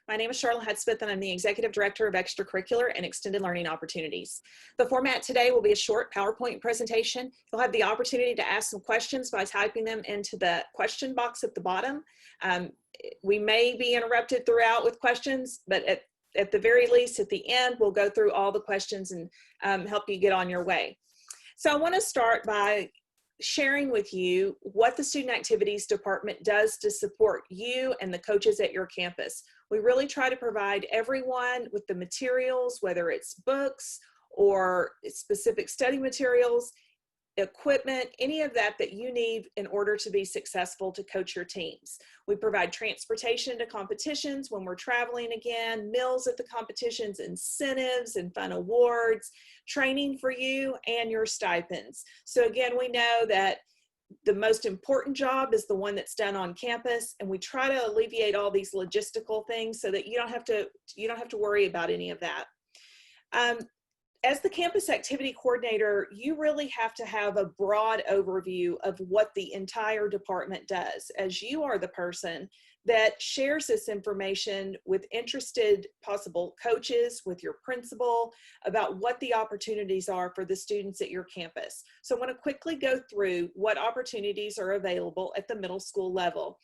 My name is Charlotte Hudspeth, and I'm the Executive Director of Extracurricular and Extended Learning Opportunities. The format today will be a short PowerPoint presentation. You'll have the opportunity to ask some questions by typing them into the question box at the bottom. We may be interrupted throughout with questions, but at the very least, at the end, we'll go through all the questions and help you get on your way. So I want to start by sharing with you what the Student Activities Department does to support you and the coaches at your campus. We really try to provide everyone with the materials, whether it's books or specific study materials, equipment, any of that you need in order to be successful to coach your teams. We provide transportation to competitions when we're traveling again, meals at the competitions, incentives and fun awards, training for you, and your stipends. So again, we know that the most important job is the one that's done on campus, and we try to alleviate all these logistical things so that you don't have to worry about any of that. As the campus activity coordinator, you really have to have a broad overview of what the entire department does, as you are the person that shares this information with interested possible coaches, with your principal, about what the opportunities are for the students at your campus. So I want to quickly go through what opportunities are available at the middle school level.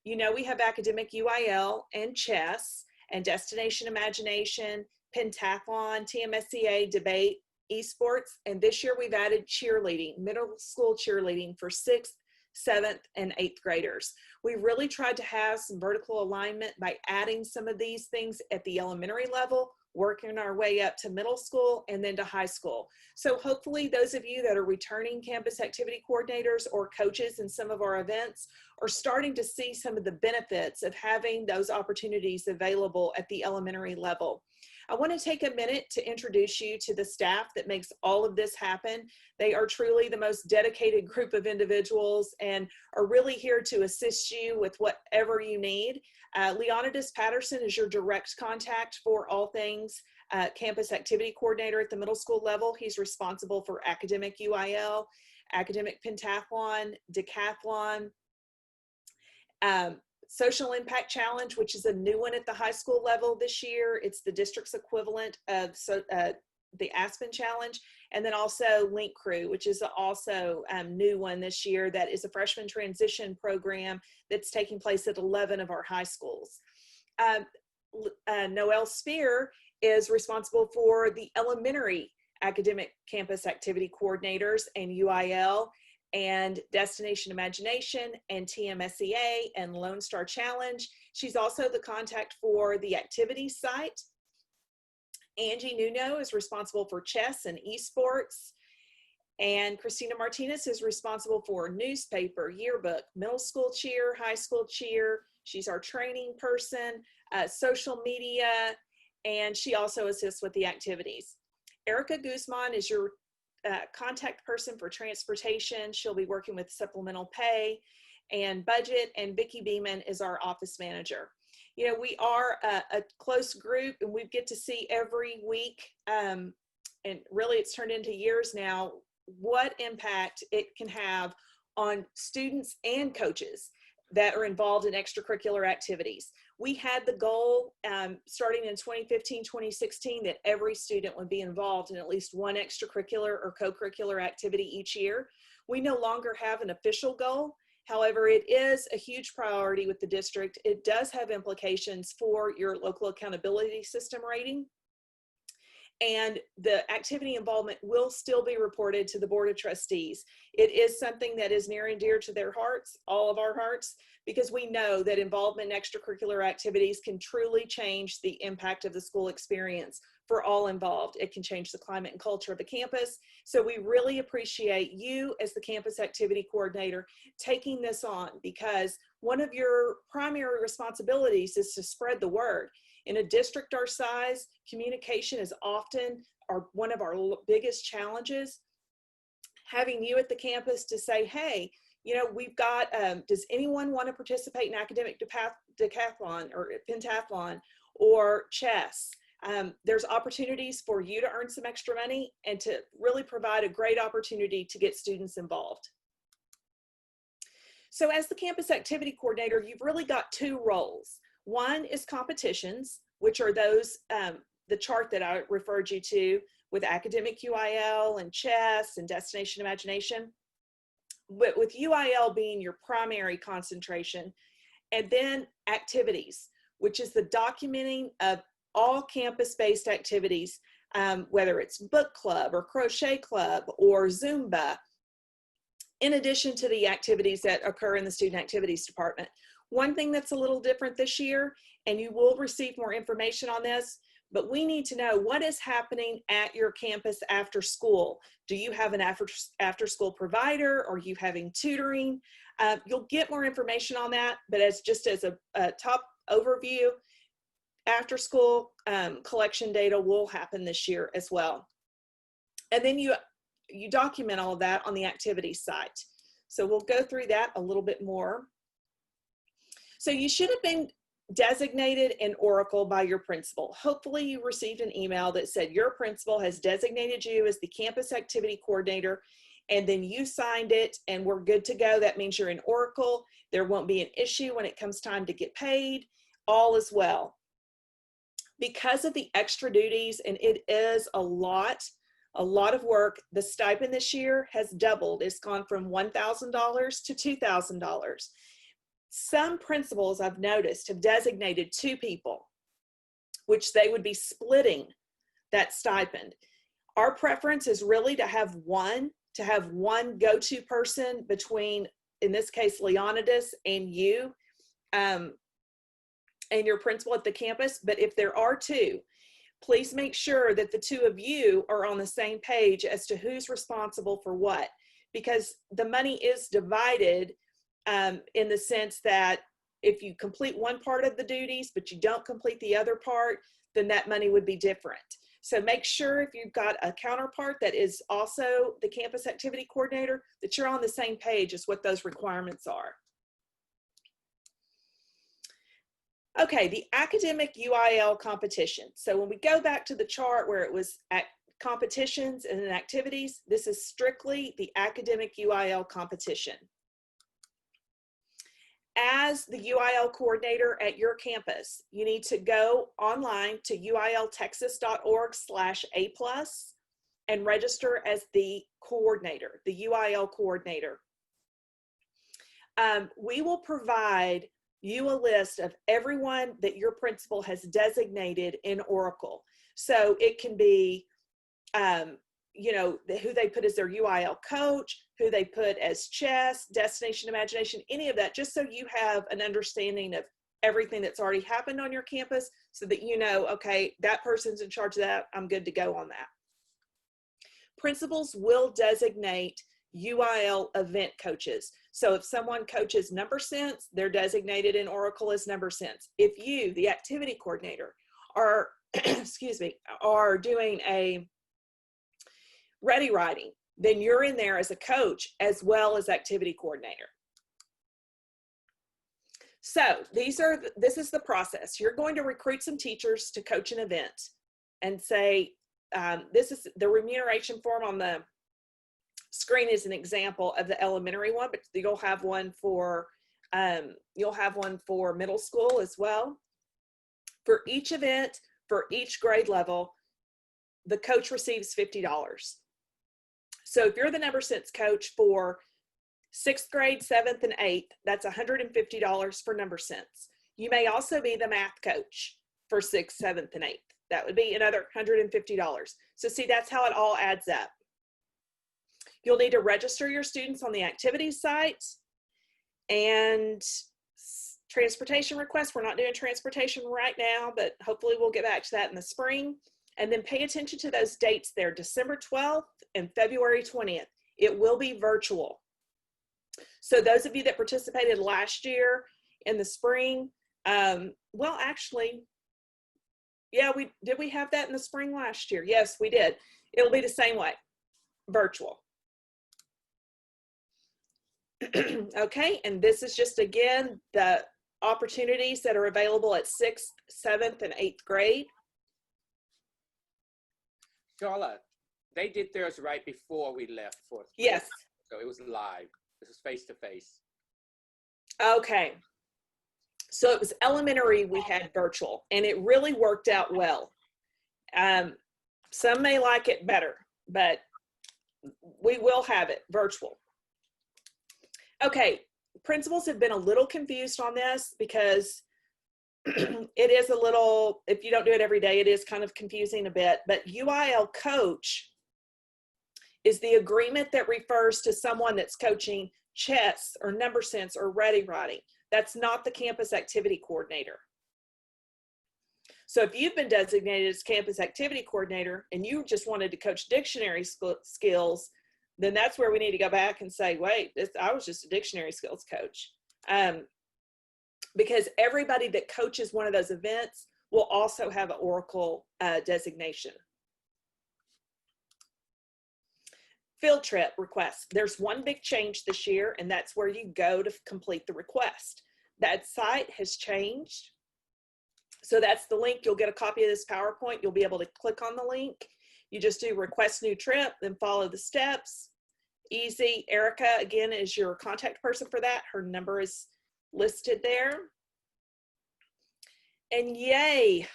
You know, we have academic UIL and chess and destination imagination, pentathlon, TMSCA, debate, esports, and this year we've added cheerleading, middle school cheerleading for 6th, 7th, and 8th graders. We really tried to have some vertical alignment by adding some of these things at the elementary level, working our way up to middle school and then to high school. So hopefully those of you that are returning campus activity coordinators or coaches in some of our events are starting to see some of the benefits of having those opportunities available at the elementary level. I want to take a minute to introduce you to the staff that makes all of this happen. They are truly the most dedicated group of individuals and are really here to assist you with whatever you need. Leonidas Patterson is your direct contact for all things campus activity coordinator at the middle school level. He's responsible for academic UIL, academic pentathlon, decathlon, Social Impact Challenge, which is a new one at the high school level this year. It's the district's equivalent of the Aspen Challenge. And then also Link Crew, which is also a new one this year that is a freshman transition program that's taking place at 11 of our high schools. Noelle Spear is responsible for the elementary academic campus activity coordinators and UIL, and Destination Imagination and TMSCA and Lone Star Challenge. She's also the contact for the activities site. Angie Nuno is responsible for chess and esports. And Christina Martinez is responsible for newspaper, yearbook, middle school cheer, high school cheer. She's our training person, social media, and she also assists with the activities. Erica Guzman is your contact person for transportation. She'll be working with supplemental pay and budget, and Vicki Beeman is our office manager. You know, we are a close group, and we get to see every week, and really it's turned into years now, what impact it can have on students and coaches that are involved in extracurricular activities. We had the goal starting in 2015, 2016 that every student would be involved in at least one extracurricular or co-curricular activity each year. We no longer have an official goal. However, it is a huge priority with the district. It does have implications for your local accountability system rating. And the activity involvement will still be reported to the Board of Trustees. It is something that is near and dear to their hearts, all of our hearts, because we know that involvement in extracurricular activities can truly change the impact of the school experience for all involved. It can change the climate and culture of the campus. So we really appreciate you as the campus activity coordinator taking this on, because one of your primary responsibilities is to spread the word. In a district our size, communication is often one of our biggest challenges. Having you at the campus to say, hey, you know, we've got, does anyone want to participate in academic decathlon or pentathlon or chess? There's opportunities for you to earn some extra money and to really provide a great opportunity to get students involved. So as the campus activity coordinator, you've really got two roles. One is competitions, which are those, the chart that I referred you to with academic UIL and chess and destination imagination, but with UIL being your primary concentration. And then activities, which is the documenting of all campus-based activities, whether it's book club or crochet club or Zumba, in addition to the activities that occur in the student activities department. One thing that's a little different this year, and you will receive more information on this, but we need to know what is happening at your campus after school. Do you have an after school provider? Or are you having tutoring? You'll get more information on that, but as just as a top overview, after school collection data will happen this year as well. And then you document all of that on the activities site. So we'll go through that a little bit more. So you should have been designated in Oracle by your principal. Hopefully you received an email that said your principal has designated you as the campus activity coordinator, and then you signed it and we're good to go. That means you're in Oracle. There won't be an issue when it comes time to get paid. All is well. Because of the extra duties, and it is a lot of work, the stipend this year has doubled. It's gone from $1,000 to $2,000. Some principals I've noticed have designated 2 people, which they would be splitting that stipend. Our preference is really to have one go-to person between, in this case, Leonidas and you, and your principal at the campus. But if there are 2, please make sure that the 2 of you are on the same page as to who's responsible for what, because the money is divided in the sense that if you complete one part of the duties, but you don't complete the other part, then that money would be different. So make sure if you've got a counterpart that is also the campus activity coordinator, that you're on the same page as what those requirements are. Okay, the academic UIL competition. So when we go back to the chart where it was at competitions and activities, this is strictly the academic UIL competition. As the UIL coordinator at your campus, you need to go online to uiltexas.org/A+ and register as the coordinator, the UIL coordinator. We will provide you a list of everyone that your principal has designated in Oracle. So it can be, you know, who they put as their UIL coach, who they put as chess, destination imagination, any of that, just so you have an understanding of everything that's already happened on your campus so that you know, okay, that person's in charge of that, I'm good to go on that. Principals will designate UIL event coaches. So if someone coaches number sense, they're designated in Oracle as number sense. If you, the activity coordinator, are, excuse me, are doing a ready writing, then you're in there as a coach as well as activity coordinator. So this is the process. You're going to recruit some teachers to coach an event and say, this is the remuneration form on the screen is an example of the elementary one, but you'll have one for middle school as well. For each event, for each grade level, the coach receives $50. So if you're the number sense coach for 6th grade, 7th, and 8th, that's $150 for number sense. You may also be the math coach for 6th, 7th, and 8th. That would be another $150. So see, that's how it all adds up. You'll need to register your students on the activities site and transportation requests. We're not doing transportation right now, but hopefully we'll get back to that in the spring. And then pay attention to those dates there, December 12th and February 20th. It will be virtual. So those of you that participated last year in the spring, well, actually, yeah, did we have that in the spring last year? Yes, we did. It'll be the same way, virtual. Okay, and this is just, again, the opportunities that are available at 6th, 7th, and 8th grade. Charlotte, they did theirs right before we left for school. Yes. So it was live. This is face to face. Okay. So it was elementary, we had virtual, and it really worked out well. Some may like it better, but we will have it virtual. Okay, principals have been a little confused on this because it is a little, if you don't do it every day, it is kind of confusing a bit, but UIL coach is the agreement that refers to someone that's coaching chess or number sense or ready writing. That's not the campus activity coordinator. So if you've been designated as campus activity coordinator and you just wanted to coach dictionary skills, then that's where we need to go back and say, wait, I was just a dictionary skills coach. Because everybody that coaches one of those events will also have an Oracle designation. Field trip requests. There's one big change this year, and that's where you go to complete the request. That site has changed. So that's the link. You'll get a copy of this PowerPoint. You'll be able to click on the link. You just do request new trip, then follow the steps. Easy. Erica, again, is your contact person for that. Her number is listed there. And yay,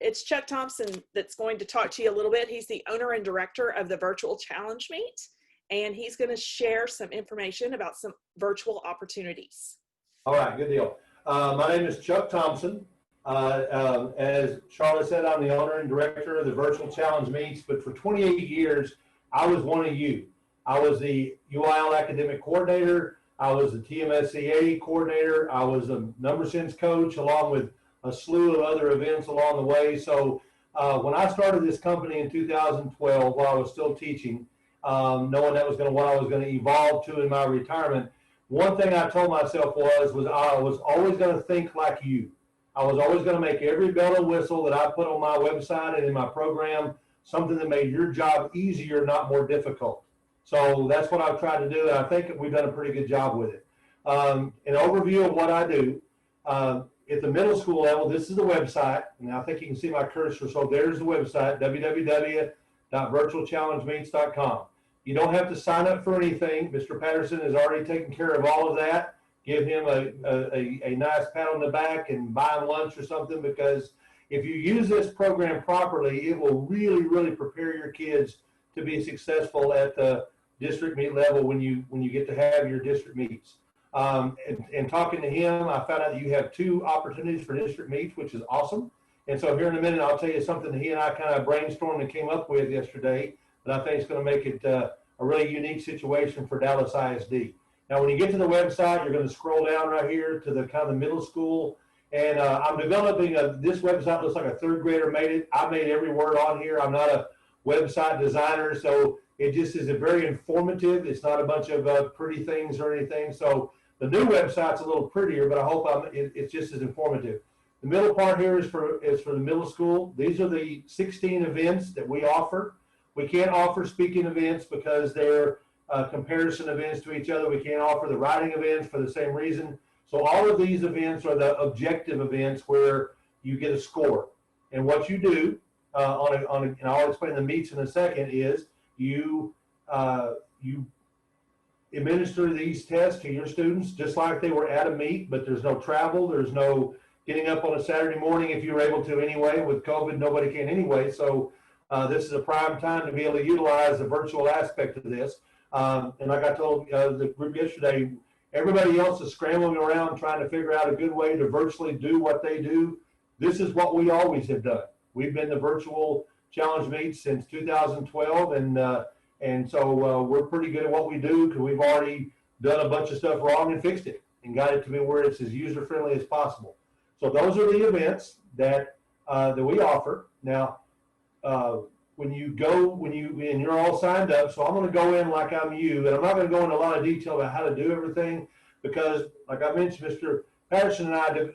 it's Chuck Thompson that's going to talk to you a little bit. He's the owner and director of the Virtual Challenge Meet, and he's going to share some information about some virtual opportunities. All right, good deal. My name is Chuck Thompson. As Charlotte said, I'm the owner and director of the Virtual Challenge Meets, but for 28 years, I was one of you. I was the UIL academic coordinator. I was the TMSCA coordinator. I was a number sense coach, along with a slew of other events along the way. So when I started this company in 2012, while I was still teaching, knowing that was what I was going to evolve to in my retirement, one thing I told myself was I was always going to think like you. I was always going to make every bell and whistle that I put on my website and in my program something that made your job easier, not more difficult. So that's what I've tried to do, and I think we've done a pretty good job with it. An overview of what I do. At the middle school level, this is the website, and I think you can see my cursor. So there's the website, www.virtualchallengemeets.com. You don't have to sign up for anything. Mr. Patterson has already taken care of all of that. Give him a nice pat on the back and buy him lunch or something, because if you use this program properly, it will really, really prepare your kids to be successful at the district meet level when you get to have your district meets. And talking to him, I found out that you have 2 opportunities for district meets, which is awesome. And so here in a minute, I'll tell you something that he and I kind of brainstormed and came up with yesterday that I think is going to make it a really unique situation for Dallas ISD. Now, when you get to the website, you're going to scroll down right here to the kind of the middle school. And I'm developing this website. Looks like a 3rd grader made it. I made every word on here. I'm not a website designer, so it just is a very informative. It's not a bunch of pretty things or anything. So the new website's a little prettier, but I hope it's just as informative. The middle part here is for the middle school. These are the 16 events that we offer. We can't offer speaking events because they're comparison events to each other. We can't offer the writing events for the same reason. So all of these events are the objective events where you get a score. And what you do, and I'll explain the meets in a second, is you administer these tests to your students just like they were at a meet, but there's no travel, there's no getting up on a Saturday morning if you were able to anyway. With COVID, nobody can anyway. So this is a prime time to be able to utilize the virtual aspect of this. And like I told the group yesterday, everybody else is scrambling around trying to figure out a good way to virtually do what they do. This is what we always have done. We've been the virtual challenge meet since 2012, and so we're pretty good at what we do because we've already done a bunch of stuff wrong and fixed it and got it to be where it's as user-friendly as possible. So those are the events that we offer. Now, when you're all signed up, so I'm going to go in like I'm you, and I'm not going to go into a lot of detail about how to do everything because, like I mentioned, Mr. Patterson and I,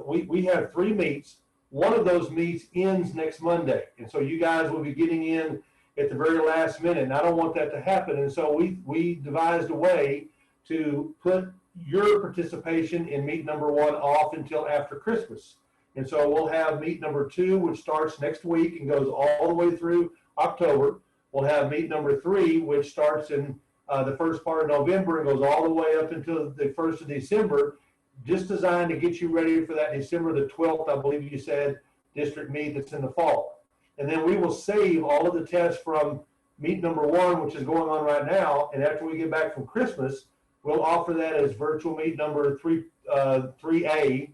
we have 3 meets. One of those meets ends next Monday, and so you guys will be getting in at the very last minute, and I don't want that to happen. And so we devised a way to put your participation in meet number 1 off until after Christmas. And so we'll have meet number 2, which starts next week and goes all the way through October. We'll have meet number 3, which starts in the first part of November and goes all the way up until the 1st of December. just designed to get you ready for that December the 12th, I believe you said, district meet that's in the fall. And then we will save all of the tests from meet number 1, which is going on right now. And after we get back from Christmas, we'll offer that as virtual meet number 3A,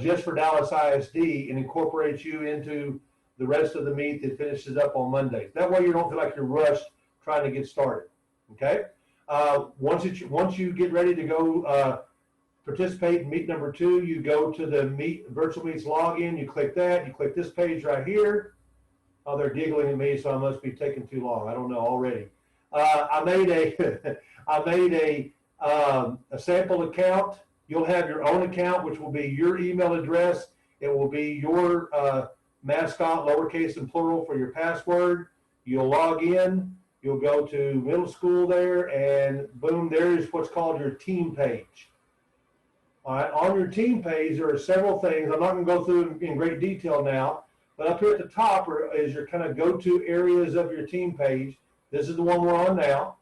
just for Dallas ISD, and incorporate you into the rest of the meet that finishes up on Mondays. That way you don't feel like you're rushed trying to get started, okay? Once you get ready to go participate in meet number 2, you go to the virtual meets login, you click that, you click this page right here. Oh, they're giggling at me, so I must be taking too long. I don't know already. I made a sample account. You'll have your own account, which will be your email address. It will be your mascot, lowercase and plural, for your password. You'll log in. You'll go to middle school there, and boom, there's what's called your team page. All right, on your team page, there are several things. I'm not going to go through in great detail now, but up here at the top is your kind of go-to areas of your team page. This is the one we're on now,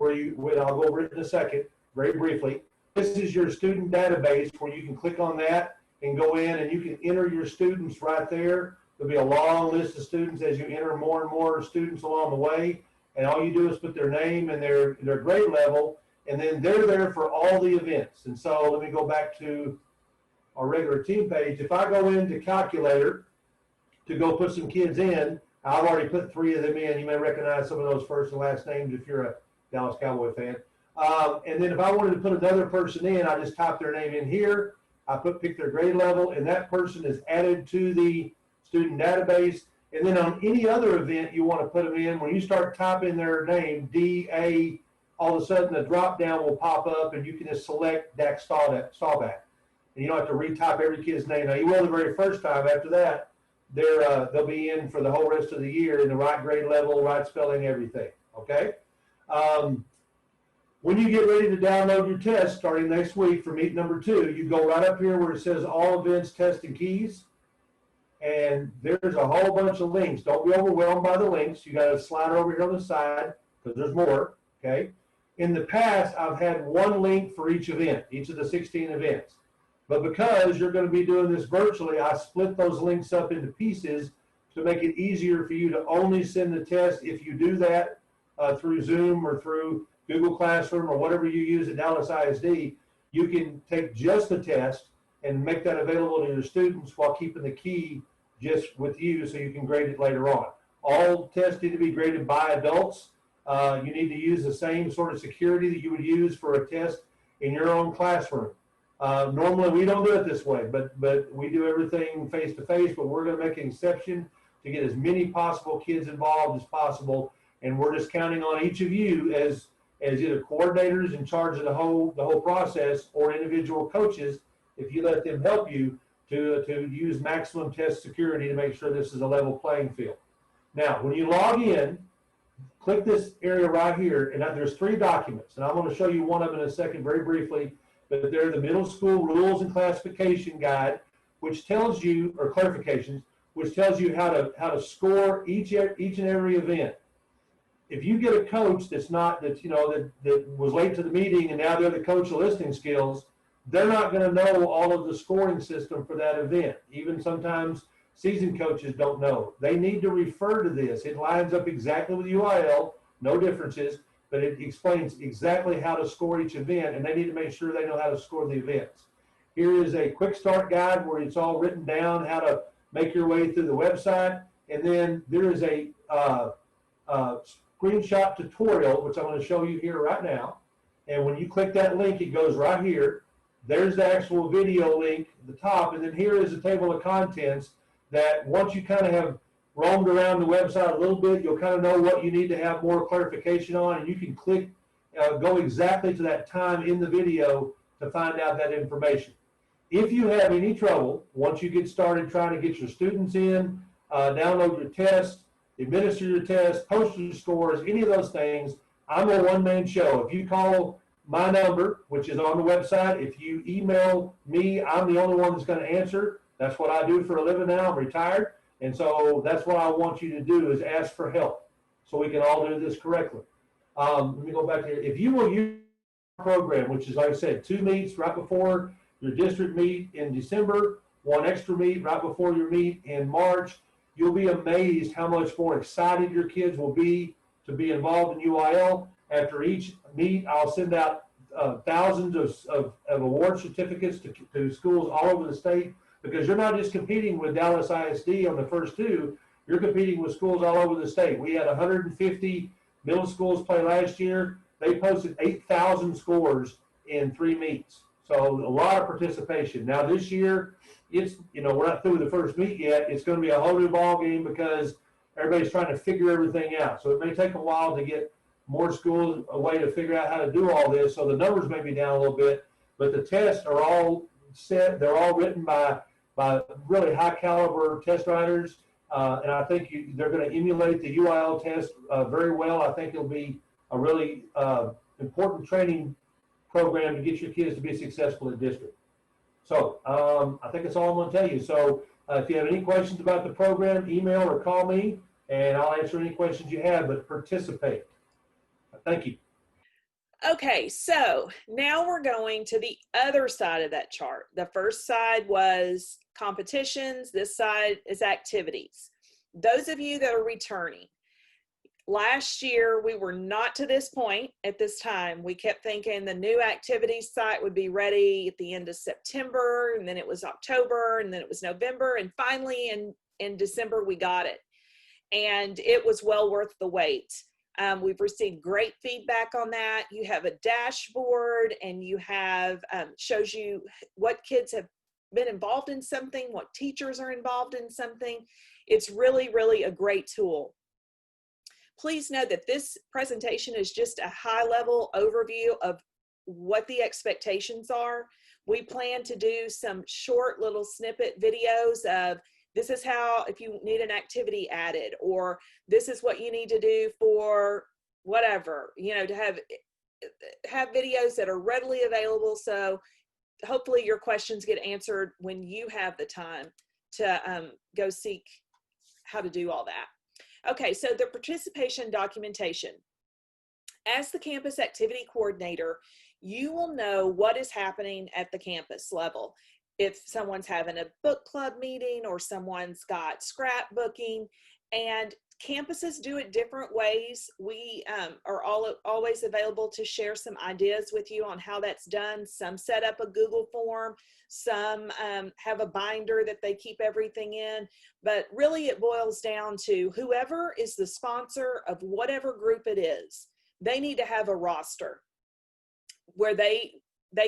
I'll go over it in a second, very briefly. This is your student database where you can click on that and go in and you can enter your students right there. There'll be a long list of students as you enter more and more students along the way. And all you do is put their name and their grade level, and then they're there for all the events. And so let me go back to our regular team page. If I go into Calculator to go put some kids in, I've already put 3 of them in. You may recognize some of those first and last names if you're a Dallas Cowboy fan. And then if I wanted to put another person in, I just type their name in here. I pick their grade level, and that person is added to the student database. And then on any other event you want to put them in, when you start typing their name, DA, all of a sudden the drop down will pop up and you can just select Dak Staubach. And you don't have to retype every kid's name. Now you will the very first time. After that, they'll be in for the whole rest of the year in the right grade level, right spelling, everything. Okay? When you get ready to download your test starting next week for meet number 2, you go right up here where it says all events, tests, and keys. And there's a whole bunch of links. Don't be overwhelmed by the links. You got to slide over here on the side because there's more, okay? In the past, I've had one link for each event, each of the 16 events. But because you're going to be doing this virtually, I split those links up into pieces to make it easier for you to only send the test. If you do that through Zoom or through Google Classroom or whatever you use at Dallas ISD, you can take just the test and make that available to your students while keeping the key just with you so you can grade it later on. All tests need to be graded by adults. You need to use the same sort of security that you would use for a test in your own classroom. Normally we don't do it this way, but we do everything face-to-face, but we're going to make an exception to get as many possible kids involved as possible. And we're just counting on each of you as either coordinators in charge of the whole process or individual coaches, if you let them help you to use maximum test security to make sure this is a level playing field. Now, when you log in, click this area right here, and there's 3 documents, and I'm going to show you one of them in a second very briefly, but they're the middle school rules and classification guide, which tells you, or clarifications, which tells you how to score each and every event. If you get a coach that was late to the meeting and now they're the coach of listening skills, they're not going to know all of the scoring system for that event. Even sometimes seasoned coaches don't know. They need to refer to this. It lines up exactly with UIL, no differences, but it explains exactly how to score each event, and they need to make sure they know how to score the events. Here is a quick start guide where it's all written down how to make your way through the website, and then there is a screenshot tutorial, which I'm going to show you here right now. And when you click that link, it goes right here. There's the actual video link at the top, and then here is a table of contents that once you kind of have roamed around the website a little bit, you'll kind of know what you need to have more clarification on, and you can click, go exactly to that time in the video to find out that information. If you have any trouble, once you get started trying to get your students in, download your test, administer your test, post your scores, any of those things, I'm a one-man show. If you call my number, which is on the website, if you email me, I'm the only one that's going to answer. That's what I do for a living now. I'm retired. And so that's what I want you to do is ask for help so we can all do this correctly. Let me go back here. If you will use our program, which is, like I said, 2 meets right before your district meet in December, one extra meet right before your meet in March. You'll be amazed how much more excited your kids will be to be involved in UIL. After each meet, I'll send out thousands of award certificates to schools all over the state, because you're not just competing with Dallas ISD on the first two, you're competing with schools all over the state. We had 150 middle schools play last year. They posted 8,000 scores in 3 meets. So a lot of participation. Now this year, it's, we're not through the first meet yet. It's going to be a whole new ball game because everybody's trying to figure everything out. So it may take a while to get more schools a way to figure out how to do all this. So the numbers may be down a little bit, but the tests are all set. They're all written by really high caliber test writers. And I think they're going to emulate the UIL test very well. I think it'll be a really important training program to get your kids to be successful at district. So I think that's all I'm going to tell you. So if you have any questions about the program, email or call me, and I'll answer any questions you have, but participate. Thank you. Okay, so now we're going to the other side of that chart. The first side was competitions. This side is activities. Those of you that are returning, last year we were not to this point at this time. We kept thinking the new activities site would be ready at the end of September, and then it was October, and then it was November, and finally in December we got it. And it was well worth the wait. We've received great feedback on that. You have a dashboard, and you have shows you what kids have been involved in something, what teachers are involved in something. It's really, really a great tool. Please know that this presentation is just a high-level overview of what the expectations are. We plan to do some short little snippet videos of this is how, if you need an activity added, or this is what you need to do for whatever, to have videos that are readily available. So hopefully your questions get answered when you have the time to go seek how to do all that. Okay, so the participation documentation. As the campus activity coordinator, you will know what is happening at the campus level. If someone's having a book club meeting or someone's got scrapbooking, and campuses do it different ways. We are always available to share some ideas with you on how that's done. Some set up a Google form, some have a binder that they keep everything in, but really it boils down to whoever is the sponsor of whatever group it is, they need to have a roster where they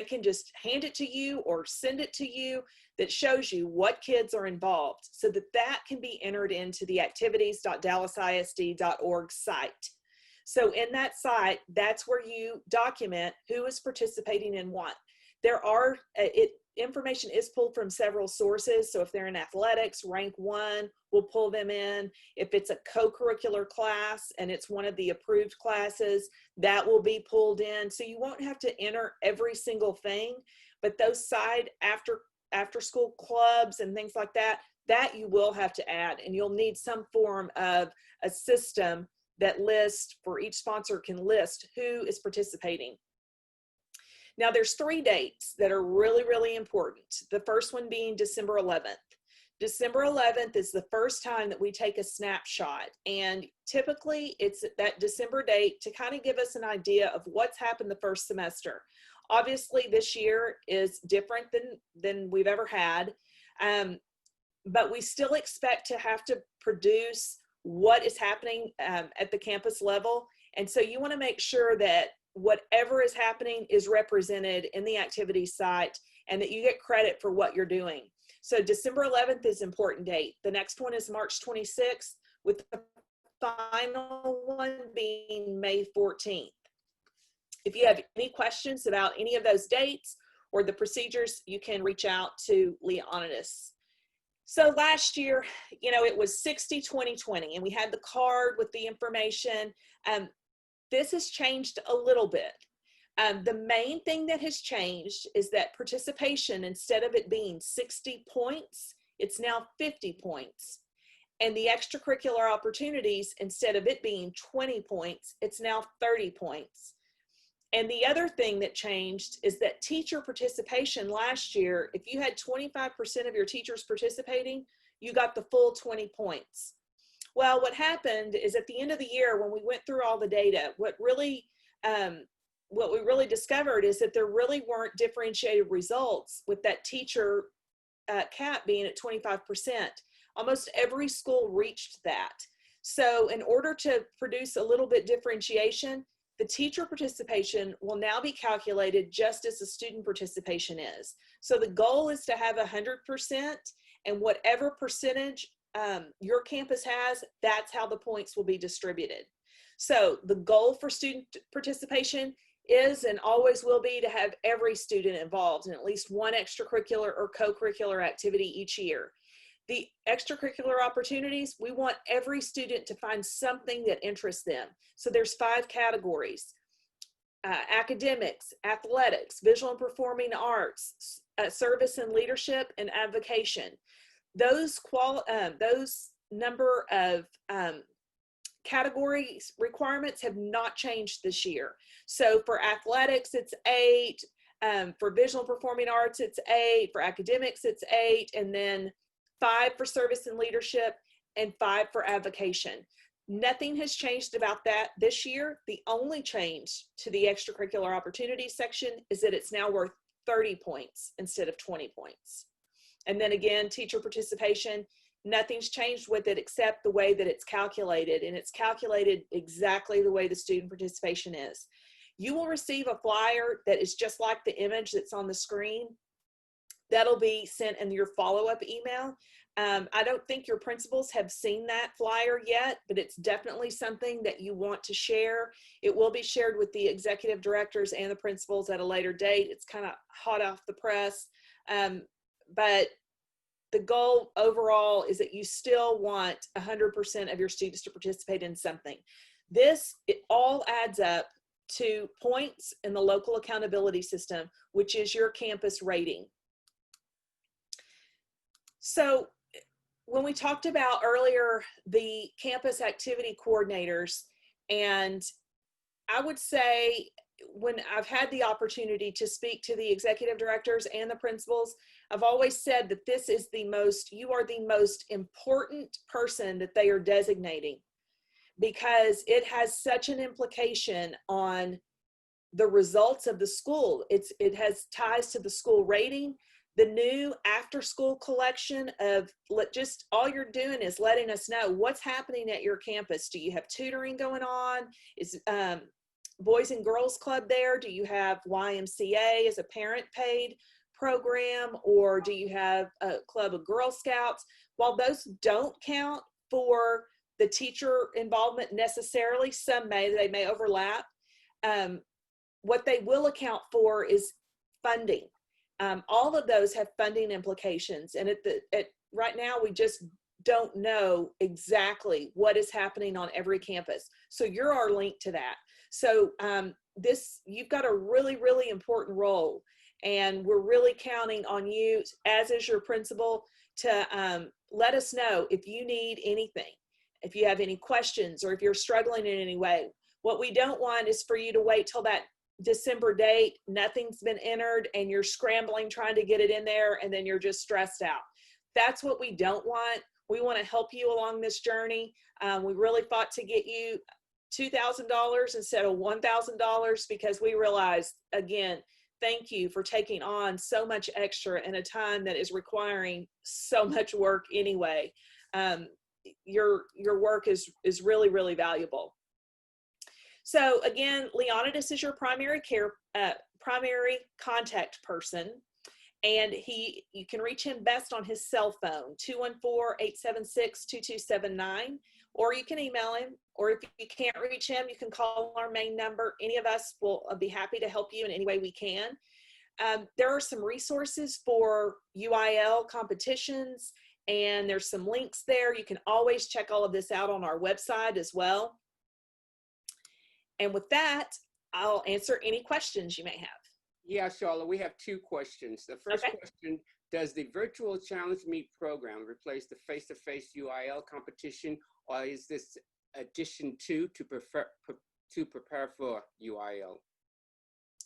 can just hand it to you or send it to you that shows you what kids are involved, so that can be entered into the activities.dallasisd.org site. So in that site, that's where you document who is participating in what. Information is pulled from several sources. So if they're in athletics, rank 1, we'll pull them in. If it's a co-curricular class and it's one of the approved classes, that will be pulled in. So you won't have to enter every single thing, but those side after school clubs and things like that you will have to add, and you'll need some form of a system that lists, for each sponsor can list who is participating. Now there's 3 dates that are really, really important. The first one being December 11th. December 11th is the first time that we take a snapshot, and typically it's that December date to kind of give us an idea of what's happened the first semester. Obviously this year is different than we've ever had, but we still expect to have to produce what is happening at the campus level. And so you want to make sure that whatever is happening is represented in the activities site and that you get credit for what you're doing. So December 11th is an important date. The next one is March 26th, with the final one being May 14th. If you have any questions about any of those dates or the procedures, you can reach out to Leonidas. So last year, it was 60-20-20, and we had the card with the information. This has changed a little bit. The main thing that has changed is that participation, instead of it being 60 points, it's now 50 points. And the extracurricular opportunities, instead of it being 20 points, it's now 30 points. And the other thing that changed is that teacher participation last year, if you had 25% of your teachers participating, you got the full 20 points. Well, what happened is at the end of the year, when we went through all the data, what we really discovered is that there really weren't differentiated results with that teacher cap being at 25%. Almost every school reached that. So in order to produce a little bit differentiation, the teacher participation will now be calculated just as the student participation is. So the goal is to have 100%, and whatever percentage your campus has, that's how the points will be distributed. So the goal for student participation is and always will be to have every student involved in at least one extracurricular or co-curricular activity each year. The extracurricular opportunities, we want every student to find something that interests them. So there's 5 categories: academics, athletics, visual and performing arts, service and leadership, and advocation. Those number of category requirements have not changed this year. So for athletics, it's 8. For visual and performing arts, it's 8. For academics, it's 8. And then 5 for service and leadership, and 5 for avocation. Nothing has changed about that this year. The only change to the extracurricular opportunities section is that it's now worth 30 points instead of 20 points. And then again, teacher participation, nothing's changed with it except the way that it's calculated, and it's calculated exactly the way the student participation is. You will receive a flyer that is just like the image that's on the screen. That'll be sent in your follow-up email. I don't think your principals have seen that flyer yet, but it's definitely something that you want to share. It will be shared with the executive directors and the principals at a later date. It's kind of hot off the press. But the goal overall is that you still want 100% of your students to participate in something. It all adds up to points in the local accountability system, which is your campus rating. So when we talked about earlier the campus activity coordinators, and I would say when I've had the opportunity to speak to the executive directors and the principals, I've always said that you are the most important person that they are designating, because it has such an implication on the results of the school. It has ties to the school rating. The new after school collection of just all you're doing is letting us know what's happening at your campus. Do you have tutoring going on? Is Boys and Girls Club there? Do you have YMCA as a parent paid program? Or do you have a club of Girl Scouts? While those don't count for the teacher involvement necessarily, they may overlap. What they will account for is funding. All of those have funding implications, and right now we just don't know exactly what is happening on every campus. So you're our link to that. So you've got a really, really important role, and we're really counting on you, as is your principal, to let us know if you need anything, if you have any questions, or if you're struggling in any way. What we don't want is for you to wait till that December date, nothing's been entered, and you're scrambling trying to get it in there, and then you're just stressed out. That's what we don't want. We want to help you along this journey. We really fought to get you $2,000 instead of $1,000, because we realized, again, thank you for taking on so much extra in a time that is requiring so much work anyway. Your work is really, really valuable. So again, Leonidas is your primary contact person, and you can reach him best on his cell phone, 214-876-2279, or you can email him, or if you can't reach him, you can call our main number. Any of us will be happy to help you in any way we can. There are some resources for UIL competitions, and there's some links there. You can always check all of this out on our website as well. And with that, I'll answer any questions you may have. Yeah, Charlotte, we have 2 questions. The first question, does the virtual challenge meet program replace the face-to-face UIL competition, or is this addition to prepare for UIL?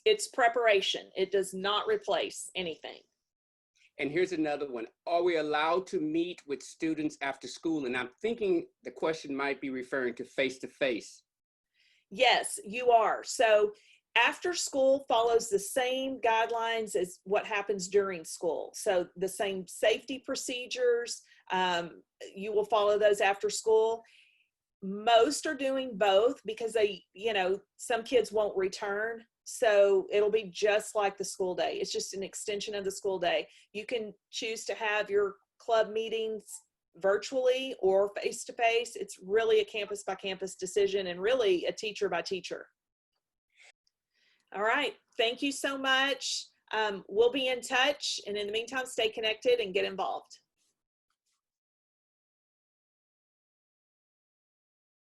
It's preparation. It does not replace anything. And here's another one. Are we allowed to meet with students after school? And I'm thinking the question might be referring to face-to-face. Yes, you are. So after school follows the same guidelines as what happens during school. So the same safety procedures, you will follow those after school. Most are doing both because they, some kids won't return. So it'll be just like the school day. It's just an extension of the school day. You can choose to have your club meetings virtually or face-to-face. It's really a campus by campus decision and really a teacher by teacher. All right. Thank you so much. We'll be in touch. And in the meantime, stay connected and get involved.